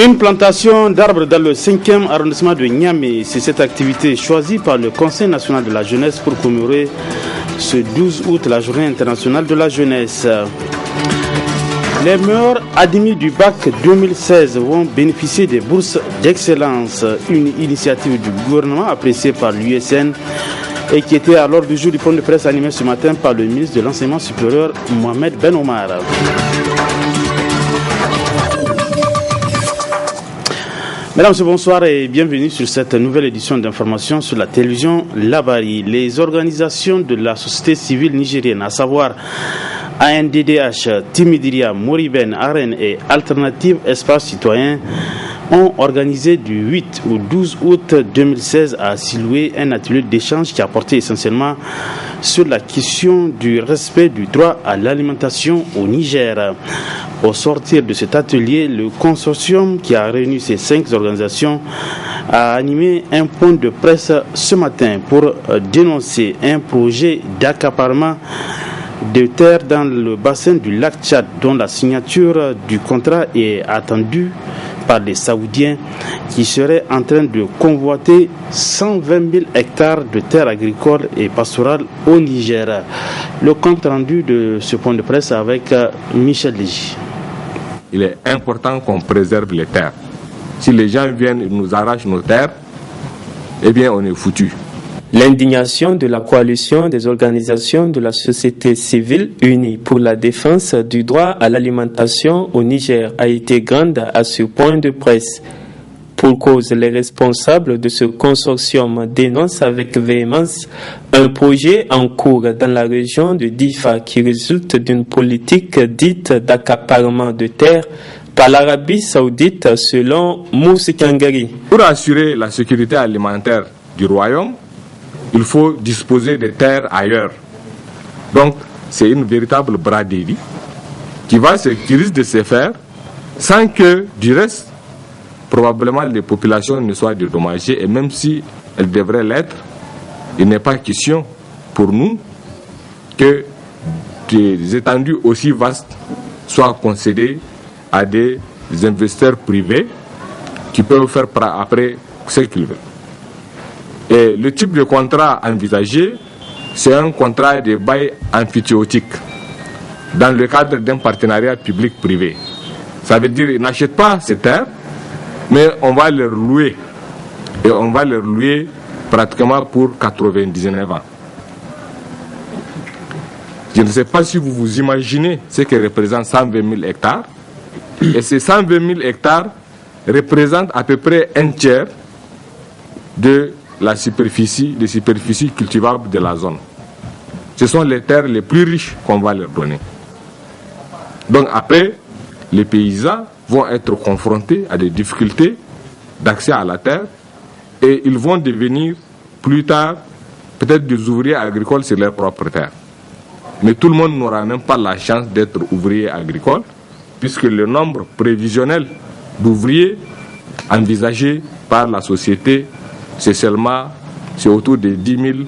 Une plantation d'arbres dans le 5e arrondissement de Niamey, c'est cette activité choisie par le Conseil national de la jeunesse pour commémorer ce 12 août la journée internationale de la jeunesse. Les meilleurs admis du bac 2016 vont bénéficier des bourses d'excellence, une initiative du gouvernement appréciée par l'USN et qui était à l'ordre du jour du point de presse animé ce matin par le ministre de l'Enseignement supérieur Mohamed Ben Omar. Mesdames et bonsoir et bienvenue sur cette nouvelle édition d'information sur la télévision Labari. Les organisations de la société civile nigérienne, à savoir ANDDH, Timidiria, Moriben, Aren et Alternative Espace Citoyen, ont organisé du 8 au 12 août 2016 à Siloué un atelier d'échange qui a porté essentiellement sur la question du respect du droit à l'alimentation au Niger. Au sortir de cet atelier, le consortium qui a réuni ces 5 organisations a animé un point de presse ce matin pour dénoncer un projet d'accaparement de terres dans le bassin du lac Tchad dont la signature du contrat est attendue par les Saoudiens qui seraient en train de convoiter 120 000 hectares de terres agricoles et pastorales au Niger. Le compte rendu de ce point de presse avec Michel Légy. Il est important qu'on préserve les terres. Si les gens viennent et nous arrachent nos terres, eh bien on est foutu. L'indignation de la coalition des organisations de la société civile unie pour la défense du droit à l'alimentation au Niger a été grande à ce point de presse. Pour cause, les responsables de ce consortium dénoncent avec véhémence un projet en cours dans la région de Difa qui résulte d'une politique dite d'accaparement de terres par l'Arabie Saoudite selon Moussa Kangari. Pour assurer la sécurité alimentaire du royaume, il faut disposer de terres ailleurs. Donc, c'est une véritable braderie qui risque de se faire sans que, du reste, probablement les populations ne soient dédommagées. Et même si elles devraient l'être, il n'est pas question pour nous que des étendues aussi vastes soient concédées à des investisseurs privés qui peuvent faire après ce qu'ils veulent. Et le type de contrat envisagé, c'est un contrat de bail emphytéotique dans le cadre d'un partenariat public-privé. Ça veut dire qu'ils n'achètent pas ces terres, mais on va les louer. Et on va les louer pratiquement pour 99 ans. Je ne sais pas si vous vous imaginez ce que représente 120 000 hectares. Et ces 120 000 hectares représentent à peu près un tiers de la superficie cultivable de la zone. Ce sont les terres les plus riches qu'on va leur donner. Donc après, les paysans vont être confrontés à des difficultés d'accès à la terre et ils vont devenir plus tard peut-être des ouvriers agricoles sur leur propre terre. Mais tout le monde n'aura même pas la chance d'être ouvrier agricole puisque le nombre prévisionnel d'ouvriers envisagé par la société c'est autour de 10 000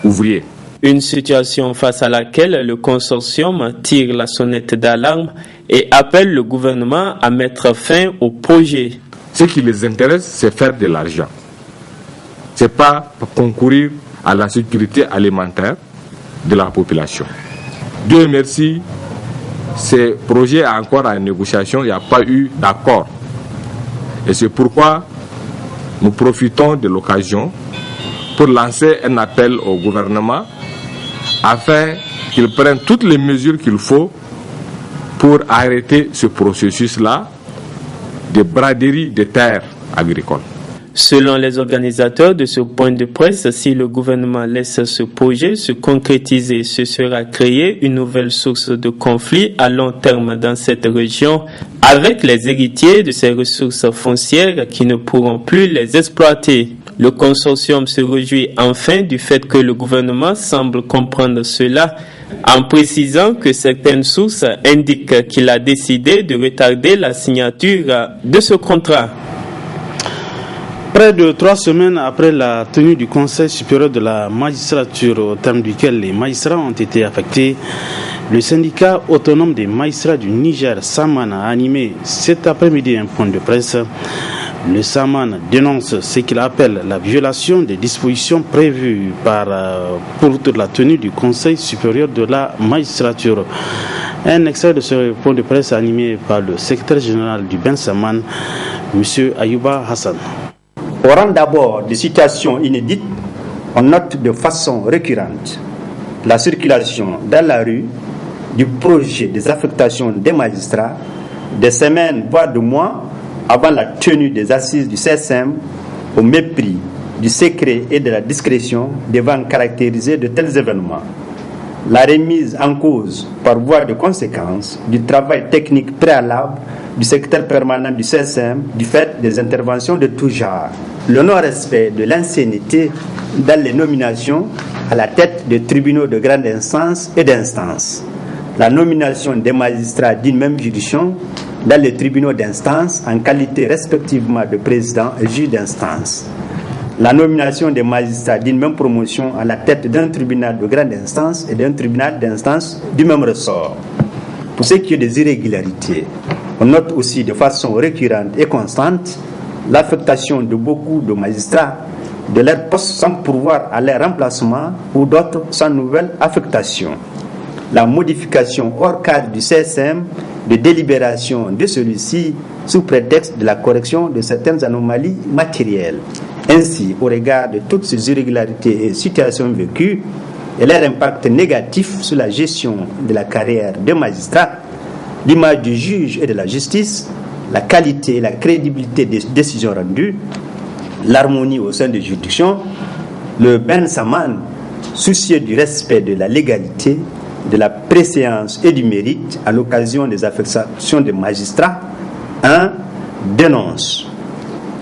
ouvriers. Une situation face à laquelle le consortium tire la sonnette d'alarme et appelle le gouvernement à mettre fin au projet. Ce qui les intéresse, c'est faire de l'argent. Ce n'est pas concourir à la sécurité alimentaire de la population. Dieu merci, ce projet est encore en négociation, il n'y a pas eu d'accord. Et c'est pourquoi nous profitons de l'occasion pour lancer un appel au gouvernement afin qu'il prenne toutes les mesures qu'il faut pour arrêter ce processus-là de braderie des terres agricoles. Selon les organisateurs de ce point de presse, si le gouvernement laisse ce projet se concrétiser, ce sera créer une nouvelle source de conflit à long terme dans cette région avec les héritiers de ces ressources foncières qui ne pourront plus les exploiter. Le consortium se réjouit enfin du fait que le gouvernement semble comprendre cela en précisant que certaines sources indiquent qu'il a décidé de retarder la signature de ce contrat. Près de 3 semaines après la tenue du Conseil supérieur de la magistrature, au terme duquel les magistrats ont été affectés, le syndicat autonome des magistrats du Niger, SAMAN, a animé cet après-midi un point de presse. Le SAMAN dénonce ce qu'il appelle la violation des dispositions prévues pour la tenue du Conseil supérieur de la magistrature. Un extrait de ce point de presse animé par le secrétaire général du Ben SAMAN, M. Ayouba Hassan. Au rang d'abord de situations inédites, on note de façon récurrente la circulation dans la rue du projet des affectations des magistrats des semaines, voire de mois, avant la tenue des assises du CSM, au mépris du secret et de la discrétion devant caractériser de tels événements. La remise en cause, par voie de conséquence, du travail technique préalable du secrétaire permanent du CSM du fait des interventions de tout genre. Le non-respect de l'ancienneté dans les nominations à la tête des tribunaux de grande instance et d'instance. La nomination des magistrats d'une même juridiction dans les tribunaux d'instance en qualité respectivement de président et juge d'instance. La nomination des magistrats d'une même promotion à la tête d'un tribunal de grande instance et d'un tribunal d'instance du même ressort. Pour ce qui est des irrégularités, on note aussi de façon récurrente et constante l'affectation de beaucoup de magistrats de leur poste sans pourvoir à leur remplacement ou d'autres sans nouvelle affectation. La modification hors cadre du CSM de délibération de celui-ci sous prétexte de la correction de certaines anomalies matérielles. Ainsi, au regard de toutes ces irrégularités et situations vécues et leur impact négatif sur la gestion de la carrière des magistrats, l'image du juge et de la justice, la qualité et la crédibilité des décisions rendues, l'harmonie au sein des juridictions, le Ben Saman, soucieux du respect de la légalité, de la préséance et du mérite à l'occasion des affectations des magistrats, dénonce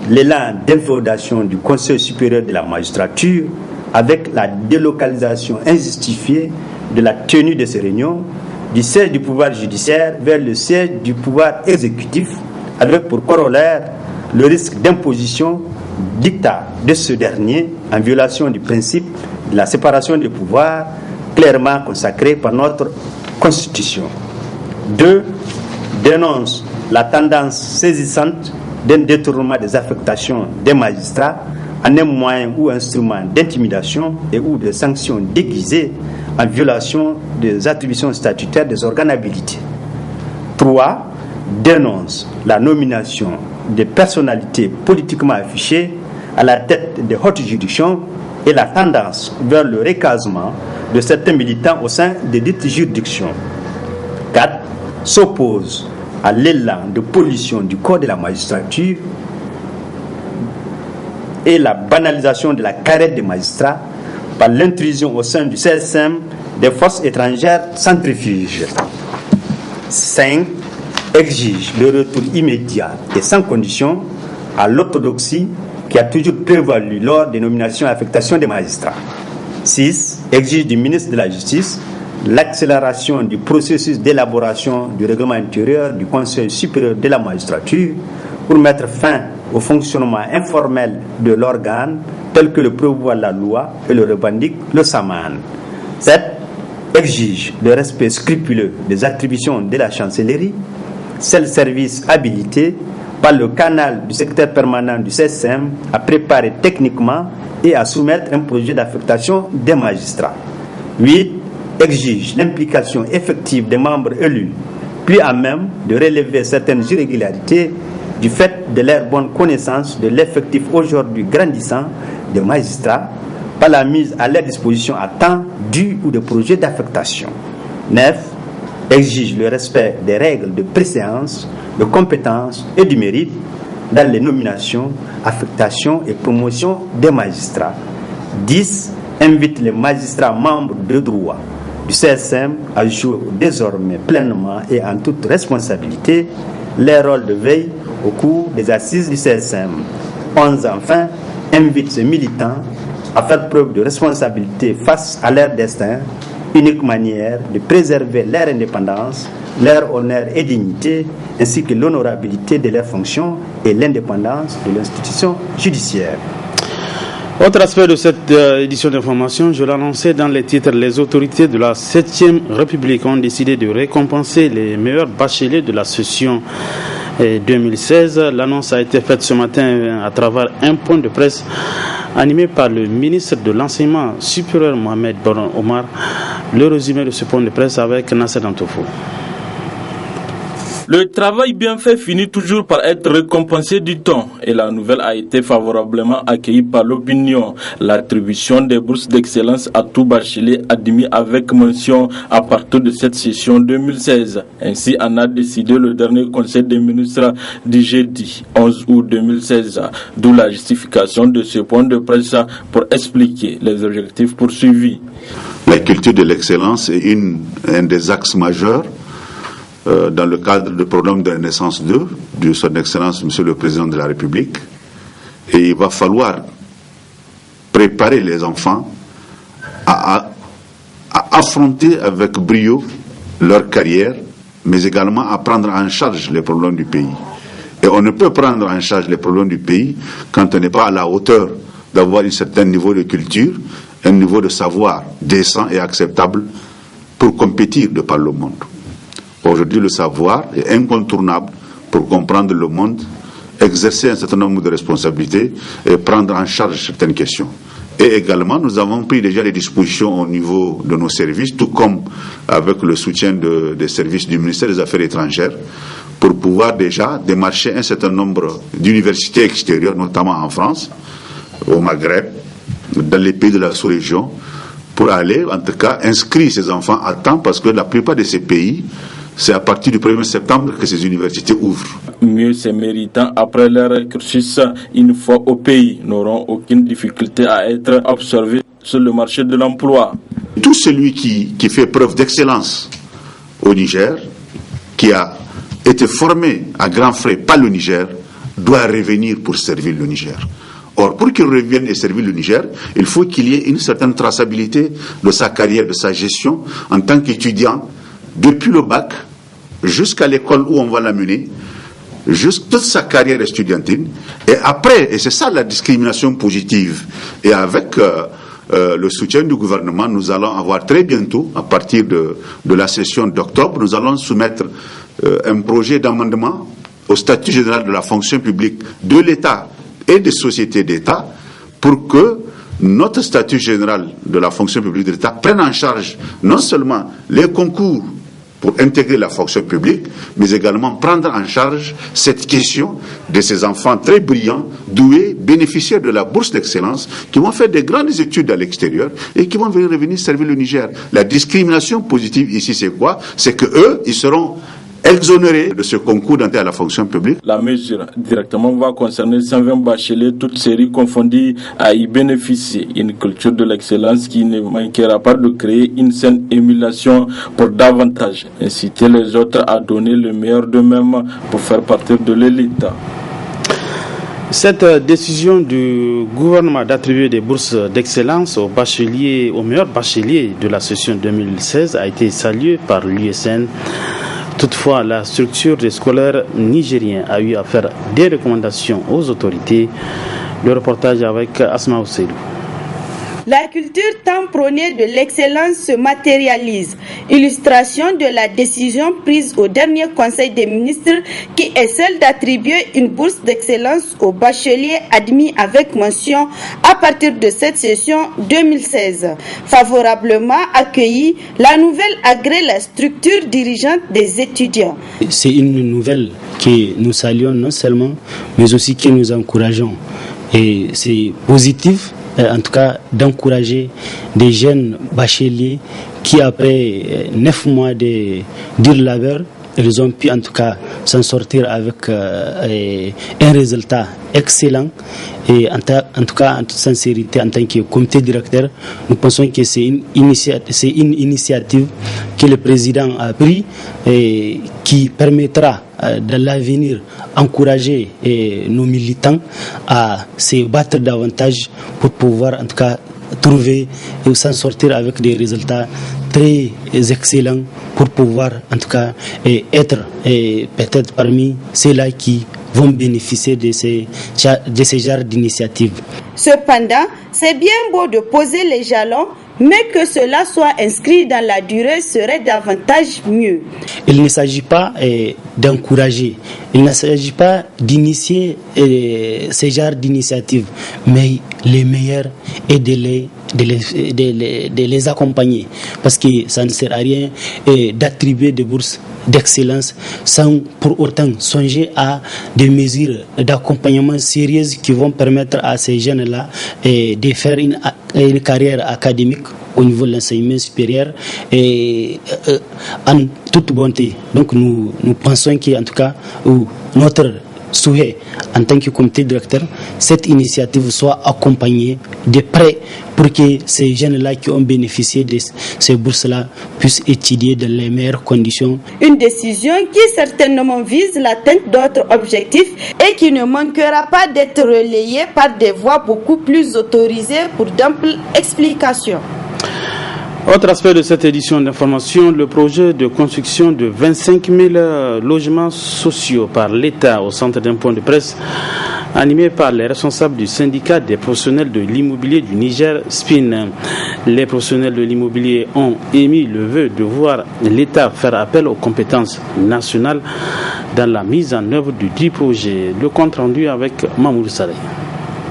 l'élan d'inféodation du Conseil supérieur de la magistrature avec la délocalisation injustifiée de la tenue de ces réunions du siège du pouvoir judiciaire vers le siège du pouvoir exécutif, avec pour corollaire le risque d'imposition dictat de ce dernier en violation du principe de la séparation des pouvoirs clairement consacré par notre Constitution. 2. Dénonce la tendance saisissante d'un détournement des affectations des magistrats en un moyen ou instrument d'intimidation et ou de sanctions déguisées en violation des attributions statutaires des organes habilités. 3. Dénonce la nomination des personnalités politiquement affichées à la tête des hautes juridictions et la tendance vers le recasement de certains militants au sein des dites juridictions. 4. S'oppose à l'élan de pollution du corps de la magistrature et la banalisation de la carrière des magistrats par l'intrusion au sein du CSM des forces étrangères centrifuges. 5. Exige le retour immédiat et sans condition à l'orthodoxie qui a toujours prévalu lors des nominations et affectations des magistrats. 6. Exige du ministre de la Justice l'accélération du processus d'élaboration du règlement intérieur du Conseil supérieur de la magistrature pour mettre fin au fonctionnement informel de l'organe tel que le prévoit la loi et le revendique le SAMAN. 7. Exige le respect scrupuleux des attributions de la chancellerie, seul service habilité par le canal du secrétaire permanent du CSM à préparer techniquement et à soumettre un projet d'affectation des magistrats. 8. Exige l'implication effective des membres élus, puis à même de relever certaines irrégularités du fait de leur bonne connaissance de l'effectif aujourd'hui grandissant des magistrats par la mise à leur disposition à temps du ou de projets d'affectation. 9. Exige le respect des règles de préséance, de compétence et du mérite dans les nominations, affectations et promotions des magistrats. 10. Invite les magistrats membres de droit du CSM à jouer désormais pleinement et en toute responsabilité les rôles de veille au cours des assises du CSM. 11. Enfin, invite ces militants à faire preuve de responsabilité face à leur destin, unique manière de préserver leur indépendance leur honneur et dignité, ainsi que l'honorabilité de leurs fonctions et l'indépendance de l'institution judiciaire. Autre aspect de cette édition d'information, je l'annonçais dans les titres, les autorités de la 7e République ont décidé de récompenser les meilleurs bacheliers de la session 2016. L'annonce a été faite ce matin à travers un point de presse animé par le ministre de l'Enseignement supérieur Mohamed Boron Omar. Le résumé de ce point de presse avec Nasser Dantoufou. Le travail bien fait finit toujours par être récompensé du temps et la nouvelle a été favorablement accueillie par l'opinion. L'attribution des bourses d'excellence à tout bachelier admis avec mention à partir de cette session 2016. Ainsi en a décidé le dernier conseil des ministres du jeudi 11 août 2016. D'où la justification de ce point de presse pour expliquer les objectifs poursuivis. La culture de l'excellence est un des axes majeurs dans le cadre du programme de naissance 2 de son Excellence Monsieur le Président de la République. Et il va falloir préparer les enfants à affronter avec brio leur carrière, mais également à prendre en charge les problèmes du pays. Et on ne peut prendre en charge les problèmes du pays quand on n'est pas à la hauteur d'avoir un certain niveau de culture, un niveau de savoir décent et acceptable pour compétir de par le monde. Aujourd'hui, le savoir est incontournable pour comprendre le monde, exercer un certain nombre de responsabilités et prendre en charge certaines questions. Et également, nous avons pris déjà les dispositions au niveau de nos services, tout comme avec le soutien des services du ministère des Affaires étrangères, pour pouvoir déjà démarcher un certain nombre d'universités extérieures, notamment en France, au Maghreb, dans les pays de la sous-région, pour aller, en tout cas, inscrire ces enfants à temps, parce que la plupart de ces pays, c'est à partir du 1er septembre que ces universités ouvrent. Mieux, ces méritants, après leur cursus, une fois au pays, n'auront aucune difficulté à être observés sur le marché de l'emploi. Tout celui qui fait preuve d'excellence au Niger, qui a été formé à grands frais par le Niger, doit revenir pour servir le Niger. Or, pour qu'il revienne et servir le Niger, il faut qu'il y ait une certaine traçabilité de sa carrière, de sa gestion en tant qu'étudiant, depuis le bac jusqu'à l'école où on va l'amener, toute sa carrière estudiantine. Et après, et c'est ça la discrimination positive, et avec le soutien du gouvernement, nous allons avoir très bientôt, à partir de la session d'octobre, nous allons soumettre un projet d'amendement au statut général de la fonction publique de l'État et des sociétés d'État pour que notre statut général de la fonction publique de l'État prenne en charge non seulement les concours pour intégrer la fonction publique, mais également prendre en charge cette question de ces enfants très brillants, doués, bénéficiaires de la bourse d'excellence, qui vont faire des grandes études à l'extérieur et qui vont revenir servir le Niger. La discrimination positive ici, c'est quoi? C'est que eux, ils seront exonérés de ce concours d'entrée à la fonction publique. La mesure directement va concerner 120 bacheliers, toutes séries confondues, à y bénéficier. Une culture de l'excellence qui ne manquera pas de créer une saine émulation pour davantage inciter les autres à donner le meilleur d'eux-mêmes pour faire partie de l'élite. Cette décision du gouvernement d'attribuer des bourses d'excellence aux meilleurs bacheliers de la session 2016 a été saluée par l'USN. Toutefois, la structure des scolaires nigériens a eu à faire des recommandations aux autorités. Le reportage avec Asma Ousseidou. La culture tant prônée de l'excellence se matérialise. Illustration de la décision prise au dernier Conseil des ministres qui est celle d'attribuer une bourse d'excellence aux bacheliers admis avec mention à partir de cette session 2016. Favorablement accueillie, la nouvelle agrée la structure dirigeante des étudiants. C'est une nouvelle que nous saluons non seulement, mais aussi que nous encourageons. Et c'est positif, en tout cas, d'encourager des jeunes bacheliers qui, après 9 mois de dur labeur, ils ont pu en tout cas s'en sortir avec un résultat excellent. Et en tout cas, en toute sincérité, en tant que comité directeur, nous pensons que c'est une initiative que le président a prise et qui permettra dans l'avenir encourager nos militants à se battre davantage pour pouvoir en tout cas trouver et s'en sortir avec des résultats très excellents pour pouvoir en tout cas être peut-être parmi ceux-là qui vont bénéficier de ces genres d'initiatives. Cependant, c'est bien beau de poser les jalons, mais que cela soit inscrit dans la durée serait davantage mieux. Il ne s'agit pas d'encourager, il ne s'agit pas d'initier ces genres d'initiatives, mais les meilleurs et de les accompagner. Parce que ça ne sert à rien d'attribuer des bourses d'excellence sans pour autant songer à des mesures d'accompagnement sérieuses qui vont permettre à ces jeunes-là de faire une carrière académique au niveau de l'enseignement supérieur et en toute bonté. Donc nous pensons qu'en tout cas notre souhait en tant que comité directeur, cette initiative soit accompagnée de près pour que ces jeunes-là qui ont bénéficié de ces bourses-là puissent étudier dans les meilleures conditions. Une décision qui certainement vise l'atteinte d'autres objectifs et qui ne manquera pas d'être relayée par des voix beaucoup plus autorisées pour d'amples explications. Autre aspect de cette édition d'information, le projet de construction de 25 000 logements sociaux par l'État au centre d'un point de presse animé par les responsables du syndicat des professionnels de l'immobilier du Niger, SPIN. Les professionnels de l'immobilier ont émis le vœu de voir l'État faire appel aux compétences nationales dans la mise en œuvre du dit projet. Le compte rendu avec Mamoudou Saleh.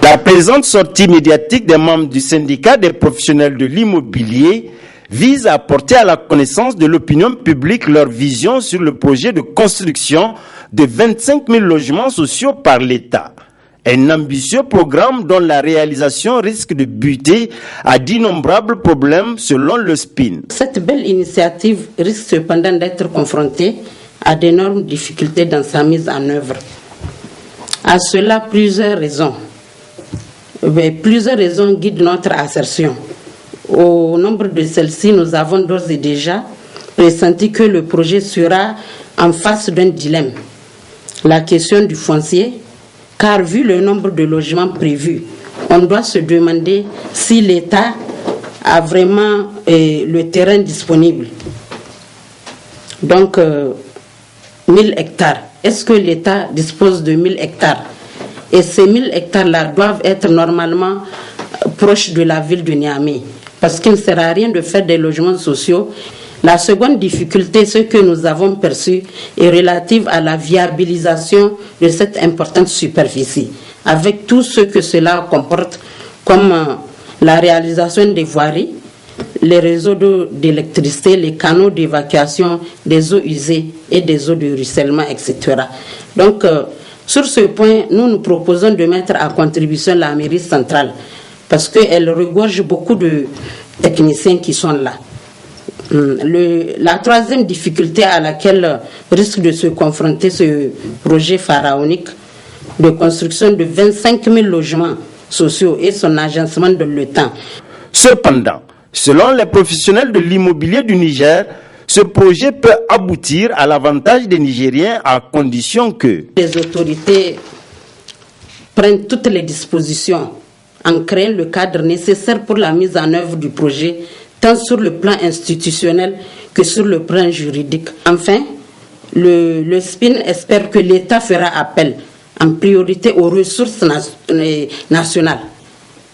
La présente sortie médiatique des membres du syndicat des professionnels de l'immobilier vise à porter à la connaissance de l'opinion publique leur vision sur le projet de construction de 25 000 logements sociaux par l'État. Un ambitieux programme dont la réalisation risque de buter à d'innombrables problèmes selon le SPIN. Cette belle initiative risque cependant d'être confrontée à d'énormes difficultés dans sa mise en œuvre. À cela, plusieurs raisons guident notre assertion. Au nombre de celles-ci, nous avons d'ores et déjà pressenti que le projet sera en face d'un dilemme. La question du foncier, car vu le nombre de logements prévus, on doit se demander si l'État a vraiment le terrain disponible. Donc, 1000 hectares. Est-ce que l'État dispose de 1000 hectares? Et ces 1000 hectares-là doivent être normalement proches de la ville de Niamey. Parce qu'il ne sert à rien de faire des logements sociaux. La seconde difficulté, ce que nous avons perçu, est relative à la viabilisation de cette importante superficie, avec tout ce que cela comporte, comme la réalisation des voiries, les réseaux d'électricité, les canaux d'évacuation des eaux usées et des eaux de ruissellement, etc. Donc, sur ce point, nous proposons de mettre à contribution la mairie centrale, parce qu'elle regorge beaucoup de techniciens qui sont là. La troisième difficulté à laquelle risque de se confronter ce projet pharaonique de construction de 25 000 logements sociaux et son agencement dans le temps. Cependant, selon les professionnels de l'immobilier du Niger, ce projet peut aboutir à l'avantage des Nigériens à condition que les autorités prennent toutes les dispositions en créant le cadre nécessaire pour la mise en œuvre du projet, tant sur le plan institutionnel que sur le plan juridique. Enfin, le SPIN espère que l'État fera appel en priorité aux ressources nationales.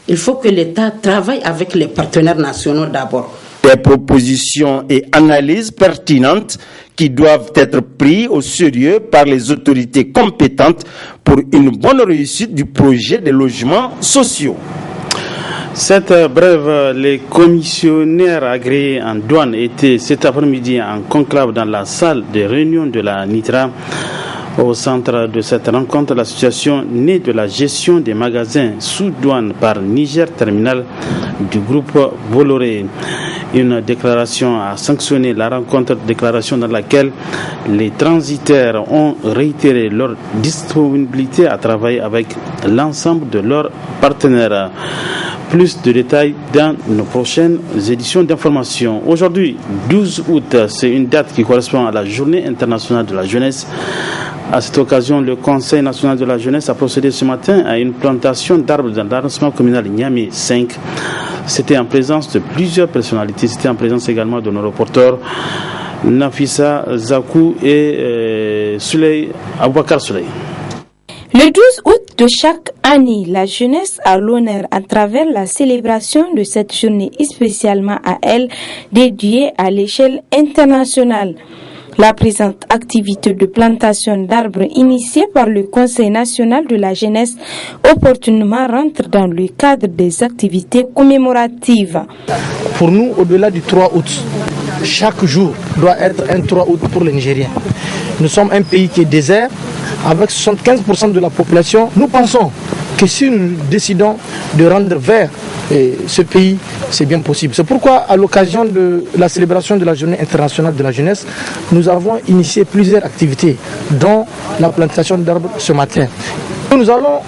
Il faut que l'État travaille avec les partenaires nationaux d'abord. Des propositions et analyses pertinentes qui doivent être prises au sérieux par les autorités compétentes pour une bonne réussite du projet de logements sociaux. Cette brève, les commissionnaires agréés en douane étaient cet après-midi en conclave dans la salle de réunion de la NITRA. Au centre de cette rencontre, la situation née de la gestion des magasins sous douane par Niger Terminal du groupe Bolloré. Une déclaration a sanctionné la rencontre, déclaration dans laquelle les transitaires ont réitéré leur disponibilité à travailler avec l'ensemble de leurs partenaires. Plus de détails dans nos prochaines éditions d'information. Aujourd'hui, 12 août, c'est une date qui correspond à la Journée internationale de la jeunesse. À cette occasion, le Conseil national de la jeunesse a procédé ce matin à une plantation d'arbres dans l'arrondissement communal Niamey 5. C'était en présence de plusieurs personnalités. C'était en présence également de nos reporters Nafissa Zakou et Aboubakar Souley. Le 12 août de chaque année, la jeunesse a l'honneur à travers la célébration de cette journée spécialement à elle, dédiée à l'échelle internationale. La présente activité de plantation d'arbres initiée par le Conseil national de la jeunesse opportunément rentre dans le cadre des activités commémoratives. Pour nous, au-delà du 3 août, chaque jour doit être un 3 août pour les Nigériens. Nous sommes un pays qui est désert, avec 75% de la population. Nous pensons que si nous décidons de rendre vert ce pays, c'est bien possible. C'est pourquoi, à l'occasion de la célébration de la Journée internationale de la jeunesse, nous avons initié plusieurs activités, dont la plantation d'arbres ce matin. Nous allons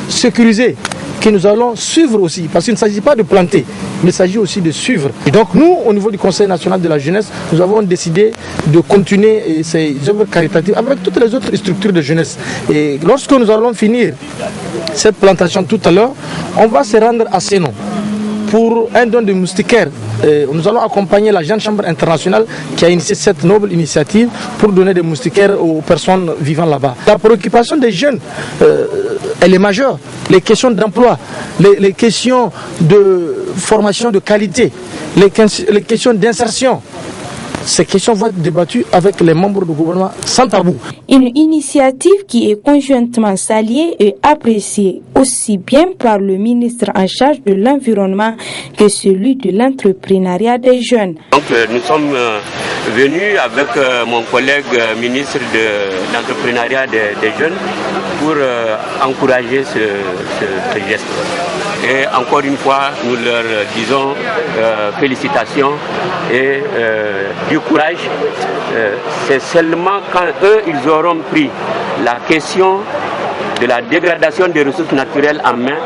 sécuriser, que nous allons suivre aussi, parce qu'il ne s'agit pas de planter, mais il s'agit aussi de suivre. Et donc nous, au niveau du Conseil national de la jeunesse, nous avons décidé de continuer ces œuvres caritatives avec toutes les autres structures de jeunesse. Et lorsque nous allons finir cette plantation tout à l'heure, on va se rendre à Sénon pour un don de moustiquaires. Nous allons accompagner la Jeune Chambre internationale qui a initié cette noble initiative pour donner des moustiquaires aux personnes vivant là-bas. La préoccupation des jeunes, elle est majeure. Les questions d'emploi, les questions de formation de qualité, les questions d'insertion. Ces questions vont être débattues avec les membres du gouvernement sans tabou. Une initiative qui est conjointement saluée et appréciée aussi bien par le ministre en charge de l'environnement que celui de l'entrepreneuriat des jeunes. Donc nous sommes venus avec mon collègue ministre de l'entrepreneuriat des jeunes pour encourager ce geste. Et encore une fois, nous leur disons félicitations et du courage. C'est seulement quand eux, ils auront pris la question de la dégradation des ressources naturelles en main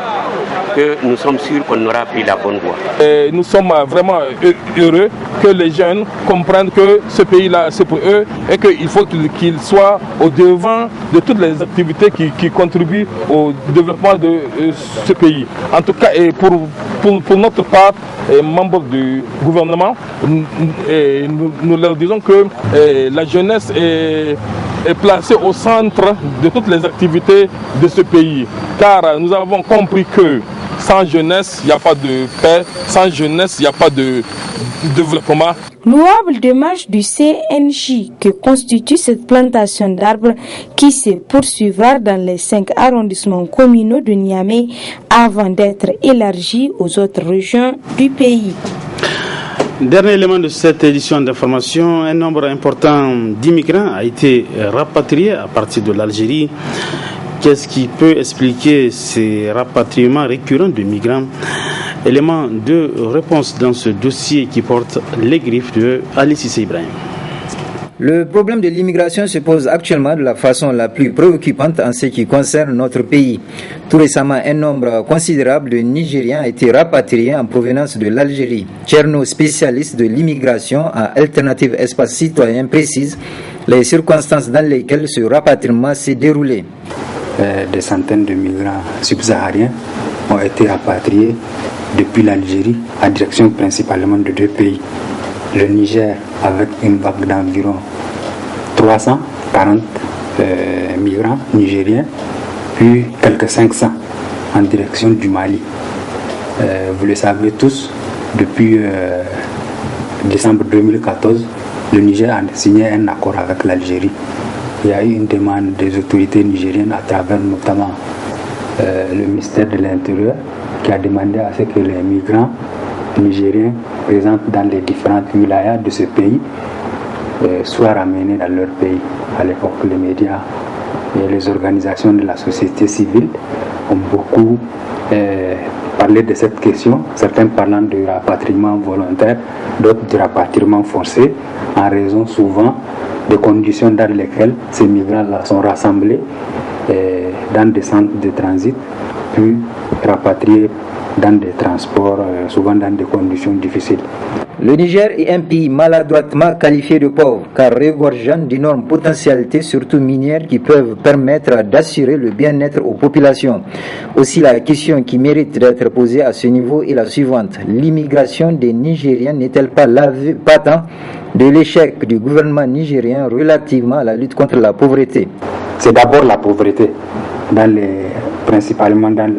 que nous sommes sûrs qu'on aura pris la bonne voie. Nous sommes vraiment heureux que les jeunes comprennent que ce pays-là, c'est pour eux et qu'il faut qu'ils soient au devant de toutes les activités qui contribuent au développement de ce pays. En tout cas, et pour notre part, membres du gouvernement, nous leur disons que la jeunesse est placée au centre de toutes les activités de ce pays. Car nous avons compris que sans jeunesse, il n'y a pas de paix. Sans jeunesse, il n'y a pas de développement. Louable démarche du CNJ que constitue cette plantation d'arbres qui se poursuivra dans les 5 arrondissements communaux de Niamey avant d'être élargie aux autres régions du pays. Dernier élément de cette édition d'information, un nombre important d'immigrants a été rapatrié à partir de l'Algérie. Qu'est-ce qui peut expliquer ces rapatriements récurrents de migrants? Élément de réponse dans ce dossier qui porte les griffes de Ali Cissé Ibrahim. Le problème de l'immigration se pose actuellement de la façon la plus préoccupante en ce qui concerne notre pays. Tout récemment, un nombre considérable de Nigériens a été rapatrié en provenance de l'Algérie. Tcherno, spécialiste de l'immigration à Alternative Espace Citoyen, précise les circonstances dans lesquelles ce rapatriement s'est déroulé. Des centaines de migrants subsahariens ont été rapatriés depuis l'Algérie en direction principalement de 2 pays. Le Niger avec une vague d'environ 340 migrants nigériens, puis quelques 500 en direction du Mali. Vous le savez tous, depuis décembre 2014, le Niger a signé un accord avec l'Algérie. Il y a eu une demande des autorités nigériennes à travers notamment le ministère de l'Intérieur qui a demandé à ce que les migrants nigériens présents dans les différentes wilayas de ce pays soient ramenés dans leur pays. À l'époque, les médias et les organisations de la société civile ont beaucoup parlé de cette question, certains parlant de rapatriement volontaire, d'autres de rapatriement forcé, en raison souvent des conditions dans lesquelles ces migrants-là sont rassemblés dans des centres de transit, puis rapatriés dans des transports, souvent dans des conditions difficiles. Le Niger est un pays maladroitement qualifié de pauvre, car regorgeant d'énormes potentialités, surtout minières, qui peuvent permettre d'assurer le bien-être aux populations. Aussi, la question qui mérite d'être posée à ce niveau est la suivante. L'immigration des Nigériens n'est-elle pas l'aveu patent de l'échec du gouvernement nigérien relativement à la lutte contre la pauvreté? C'est d'abord la pauvreté, principalement dans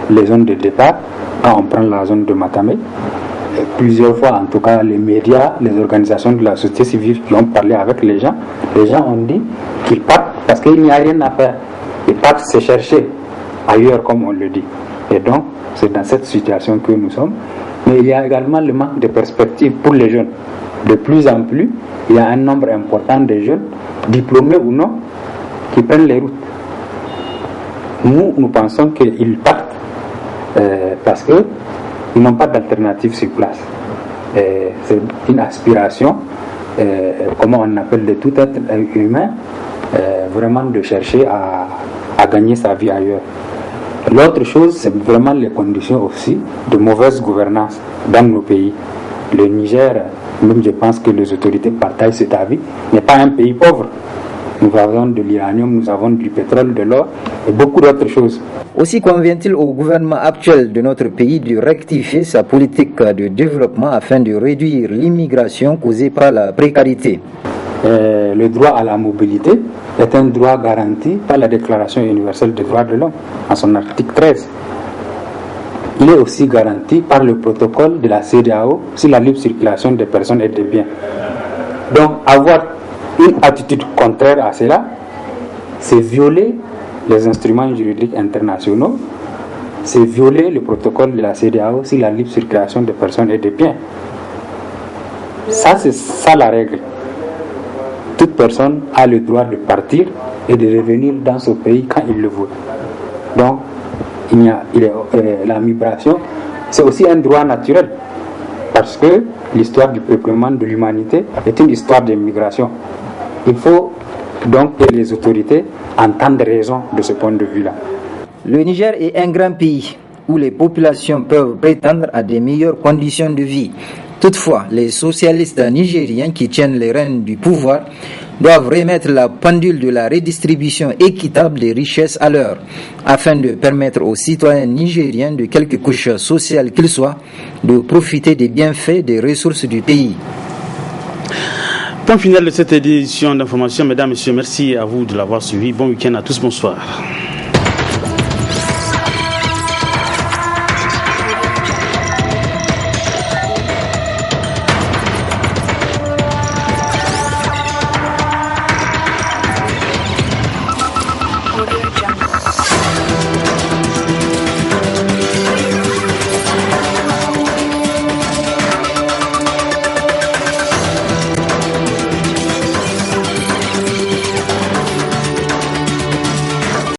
les zones de départ. Quand on prend la zone de Matamé, plusieurs fois, en tout cas, les médias, les organisations de la société civile qui ont parlé avec les gens ont dit qu'ils partent parce qu'il n'y a rien à faire. Ils partent se chercher ailleurs, comme on le dit. Et donc, c'est dans cette situation que nous sommes. Mais il y a également le manque de perspectives pour les jeunes. De plus en plus, il y a un nombre important de jeunes, diplômés ou non, qui prennent les routes. Nous pensons qu'ils partent parce que ils n'ont pas d'alternative sur place. C'est une aspiration, comment on appelle, de tout être humain, vraiment de chercher à gagner sa vie ailleurs. L'autre chose, c'est vraiment les conditions aussi de mauvaise gouvernance dans nos pays. Le Niger, même je pense que les autorités partagent cet avis, n'est pas un pays pauvre. Nous avons de l'uranium, nous avons du pétrole, de l'or et beaucoup d'autres choses. Aussi convient-il au gouvernement actuel de notre pays de rectifier sa politique de développement afin de réduire l'immigration causée par la précarité. Le droit à la mobilité est un droit garanti par la Déclaration universelle des droits de l'homme, en son article 13. Il est aussi garanti par le protocole de la CEDEAO sur la libre circulation des personnes et des biens. Donc, avoir une attitude contraire à cela, c'est violer les instruments juridiques internationaux, c'est violer le protocole de la CEDEAO sur la libre circulation des personnes et des biens. Ça, c'est ça la règle. Toute personne a le droit de partir et de revenir dans son pays quand il le veut. Donc, la migration, c'est aussi un droit naturel, parce que l'histoire du peuplement de l'humanité est une histoire de migration. Il faut donc que les autorités entendent raison de ce point de vue-là. Le Niger est un grand pays où les populations peuvent prétendre à des meilleures conditions de vie. Toutefois, les socialistes nigériens qui tiennent les rênes du pouvoir doivent remettre la pendule de la redistribution équitable des richesses à l'heure, afin de permettre aux citoyens nigériens de quelque couche sociale qu'ils soient de profiter des bienfaits des ressources du pays. Point final de cette édition d'information. Mesdames, Messieurs, merci à vous de l'avoir suivi. Bon week-end à tous, bonsoir.